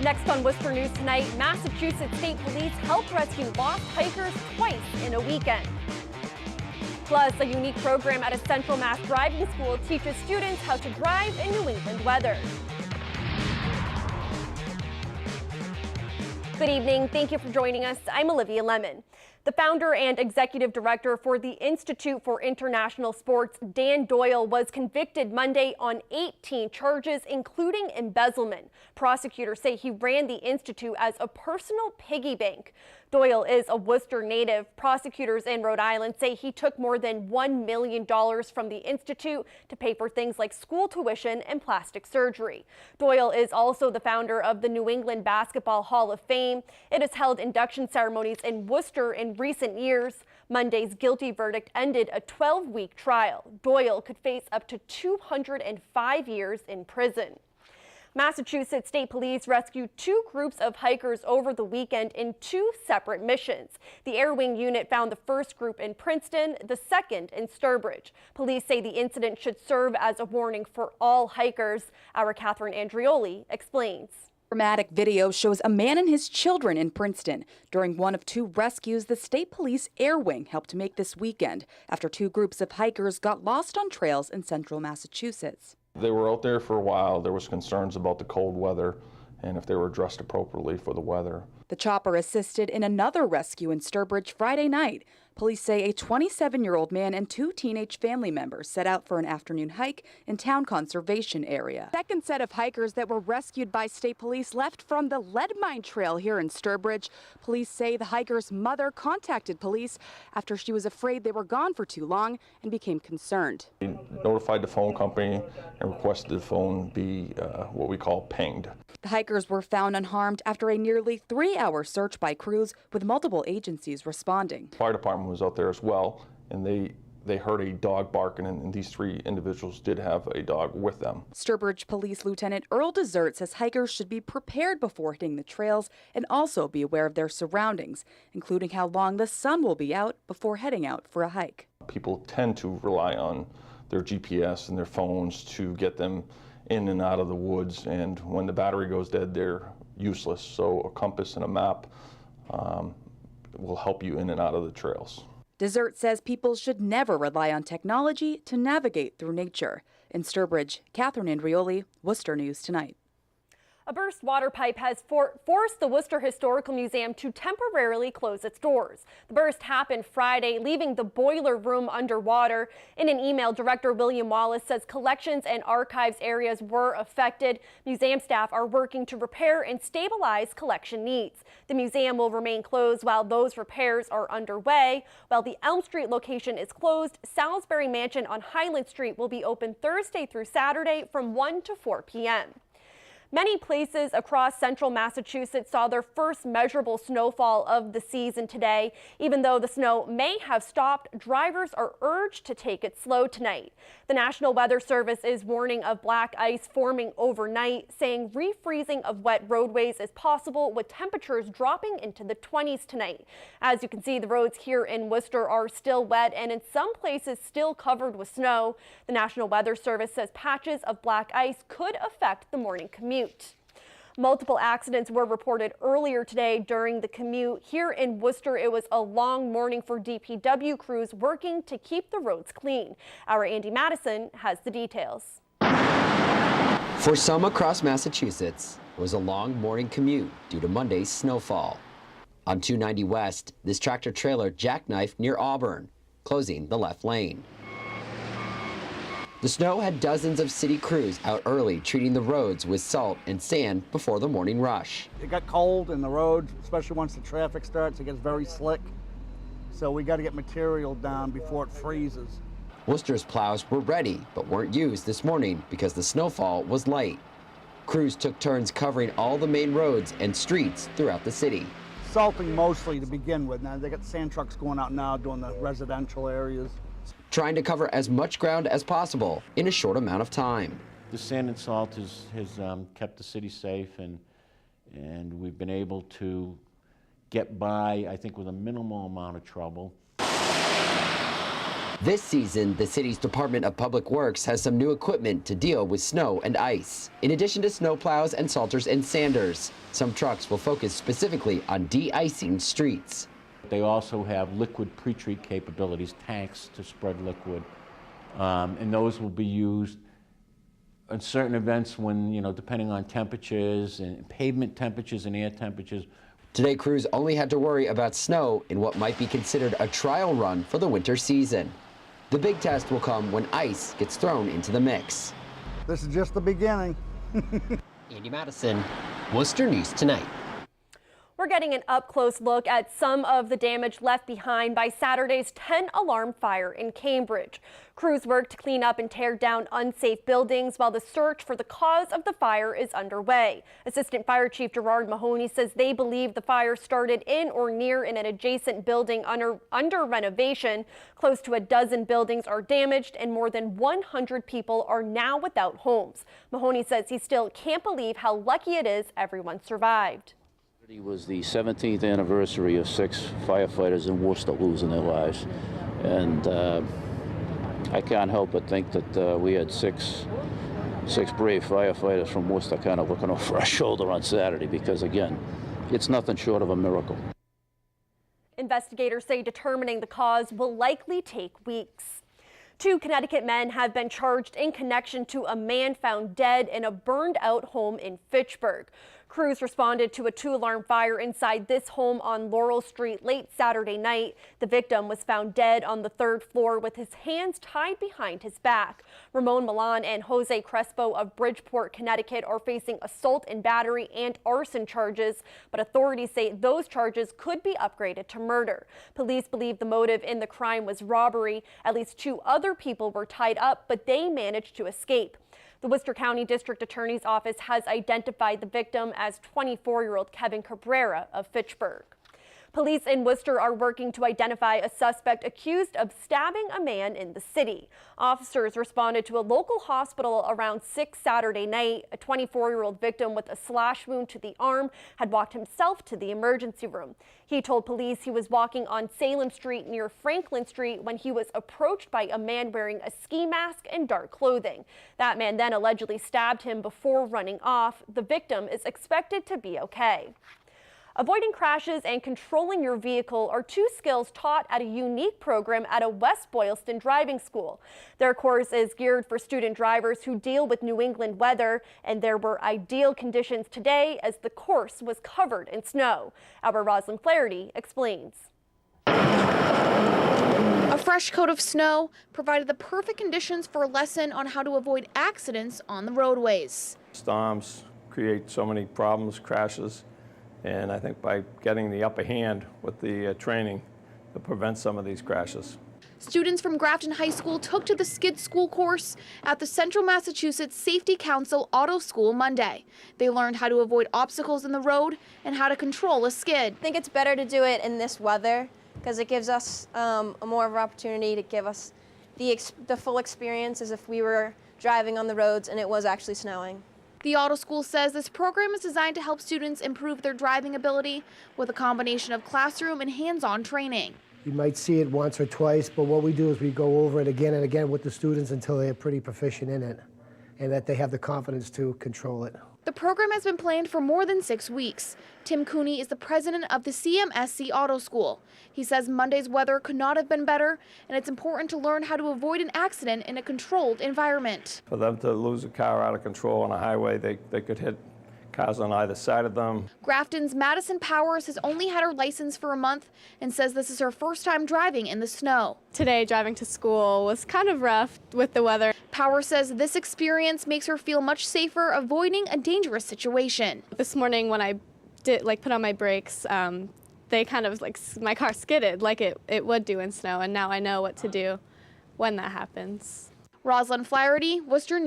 Next on Worcester News Tonight, Massachusetts State Police helped rescue lost hikers twice in a weekend. Plus, a unique program at a Central Mass driving school teaches students how to drive in New England weather. Good evening. Thank you for joining us. I'm Olivia Lemon. The founder and executive director for the Institute for International Sports, Dan Doyle, was convicted Monday on 18 charges, including embezzlement. Prosecutors say he ran the institute as a personal piggy bank. Doyle is a Worcester native. Prosecutors in Rhode Island say he took more than $1 million from the institute to pay for things like school tuition and plastic surgery. Doyle is also the founder of the New England Basketball Hall of Fame. It has held induction ceremonies in Worcester in recent years. Monday's guilty verdict ended a 12-week trial. Doyle could face up to 205 years in prison. Massachusetts State Police rescued two groups of hikers over the weekend in two separate missions. The Air Wing unit found the first group in Princeton, the second in Sturbridge. Police say the incident should serve as a warning for all hikers. Our Catherine Andrioli explains. Dramatic video shows a man and his children in Princeton during one of two rescues the State Police Air Wing helped make this weekend after two groups of hikers got lost on trails in central Massachusetts. They were out there for a while. There was concerns about the cold weather and if they were dressed appropriately for the weather. The chopper assisted in another rescue in Sturbridge Friday night. Police say a 27-year-old man and two teenage family members set out for an afternoon hike in town conservation area. Second set of hikers that were rescued by state police left from the lead mine trail here in Sturbridge. Police say the hiker's mother contacted police after she was afraid they were gone for too long and became concerned. We notified the phone company and requested the phone be what we call pinged. The hikers were found unharmed after a nearly 3-hour search by crews with multiple agencies responding. The fire department was out there as well, and they heard a dog barking, and these three individuals did have a dog with them. Sturbridge Police Lieutenant Earl Desert says hikers should be prepared before hitting the trails and also be aware of their surroundings, including how long the sun will be out before heading out for a hike. People tend to rely on their GPS and their phones to get them in and out of the woods, and when the battery goes dead, they're useless. So a compass and a map will help you in and out of the trails. Desert says people should never rely on technology to navigate through nature. In Sturbridge, Catherine Andrioli, Worcester News Tonight. A burst water pipe has forced the Worcester Historical Museum to temporarily close its doors. The burst happened Friday, leaving the boiler room underwater. In an email, Director William Wallace says collections and archives areas were affected. Museum staff are working to repair and stabilize collection needs. The museum will remain closed while those repairs are underway. While the Elm Street location is closed, Salisbury Mansion on Highland Street will be open Thursday through Saturday from 1 to 4 p.m. Many places across central Massachusetts saw their first measurable snowfall of the season today. Even though the snow may have stopped, drivers are urged to take it slow tonight. The National Weather Service is warning of black ice forming overnight, saying refreezing of wet roadways is possible with temperatures dropping into the 20s tonight. As you can see, the roads here in Worcester are still wet and in some places still covered with snow. The National Weather Service says patches of black ice could affect the morning commute. Multiple accidents were reported earlier today during the commute. Here in Worcester, it was a long morning for DPW crews working to keep the roads clean. Our Andy Madison has the details. For some across Massachusetts, it was a long morning commute due to Monday's snowfall. On 290 West, this tractor trailer jackknifed near Auburn, closing the left lane. The snow had dozens of city crews out early treating the roads with salt and sand before the morning rush. It got cold in the road, especially once the traffic starts, it gets very slick. So we got to get material down before it freezes. Worcester's plows were ready, but weren't used this morning because the snowfall was light. Crews took turns covering all the main roads and streets throughout the city. Salting mostly to begin with. Now they got sand trucks going out now doing the residential areas. Trying to cover as much ground as possible in a short amount of time. The sand and salt has kept the city safe, and we've been able to get by, I think, with a minimal amount of trouble. This season, the city's Department of Public Works has some new equipment to deal with snow and ice. In addition to snowplows and salters and sanders, some trucks will focus specifically on de-icing streets. They also have liquid pre-treat capabilities, tanks to spread liquid, and those will be used in certain events when, depending on temperatures and pavement temperatures and air temperatures. Today, crews only had to worry about snow in what might be considered a trial run for the winter season. The big test will come when ice gets thrown into the mix. This is just the beginning. Andy Madison, Worcester News Tonight. We're getting an up-close look at some of the damage left behind by Saturday's 10-alarm fire in Cambridge. Crews worked to clean up and tear down unsafe buildings while the search for the cause of the fire is underway. Assistant Fire Chief Gerard Mahoney says they believe the fire started in or near an adjacent building under renovation. Close to a dozen buildings are damaged and more than 100 people are now without homes. Mahoney says he still can't believe how lucky it is everyone survived. It was the 17th anniversary of 6 firefighters in Worcester losing their lives, and I can't help but think that we had six brave firefighters from Worcester kind of looking over our shoulder on Saturday, because again, it's nothing short of a miracle. Investigators say determining the cause will likely take weeks. 2 Connecticut men have been charged in connection to a man found dead in a burned-out home in Fitchburg. Crews responded to a 2-alarm fire inside this home on Laurel Street late Saturday night. The victim was found dead on the 3rd floor with his hands tied behind his back. Ramon Milan and Jose Crespo of Bridgeport, Connecticut are facing assault and battery and arson charges, but authorities say those charges could be upgraded to murder. Police believe the motive in the crime was robbery. At least 2 other people were tied up, but they managed to escape. The Worcester County District Attorney's Office has identified the victim as 24-year-old Kevin Cabrera of Fitchburg. Police in Worcester are working to identify a suspect accused of stabbing a man in the city. Officers responded to a local hospital around 6 Saturday night. A 24-year-old victim with a slash wound to the arm had walked himself to the emergency room. He told police he was walking on Salem Street near Franklin Street when he was approached by a man wearing a ski mask and dark clothing. That man then allegedly stabbed him before running off. The victim is expected to be okay. Avoiding crashes and controlling your vehicle are 2 skills taught at a unique program at a West Boylston driving school. Their course is geared for student drivers who deal with New England weather, and there were ideal conditions today as the course was covered in snow. Our Rosalind Flaherty explains. A fresh coat of snow provided the perfect conditions for a lesson on how to avoid accidents on the roadways. Storms create so many problems, crashes. And I think by getting the upper hand with the training to prevent some of these crashes. Students from Grafton High School took to the skid school course at the Central Massachusetts Safety Council Auto School Monday. They learned how to avoid obstacles in the road and how to control a skid. I think it's better to do it in this weather because it gives us more of an opportunity to give us the full experience as if we were driving on the roads and it was actually snowing. The auto school says this program is designed to help students improve their driving ability with a combination of classroom and hands-on training. You might see it once or twice, but what we do is we go over it again and again with the students until they're pretty proficient in it and that they have the confidence to control it. The program has been planned for more than 6 weeks. Tim Cooney is the president of the CMSC Auto School. He says Monday's weather could not have been better, and it's important to learn how to avoid an accident in a controlled environment. For them to lose a car out of control on a highway, they could hit cars on either side of them. Grafton's Madison Powers has only had her license for a month and says this is her first time driving in the snow. Today, driving to school was kind of rough with the weather. Powers says this experience makes her feel much safer avoiding a dangerous situation. This morning when I did put on my brakes, they kind of my car skidded like it would do in snow, and now I know what to do when that happens. Rosalind Flaherty, Worcester News.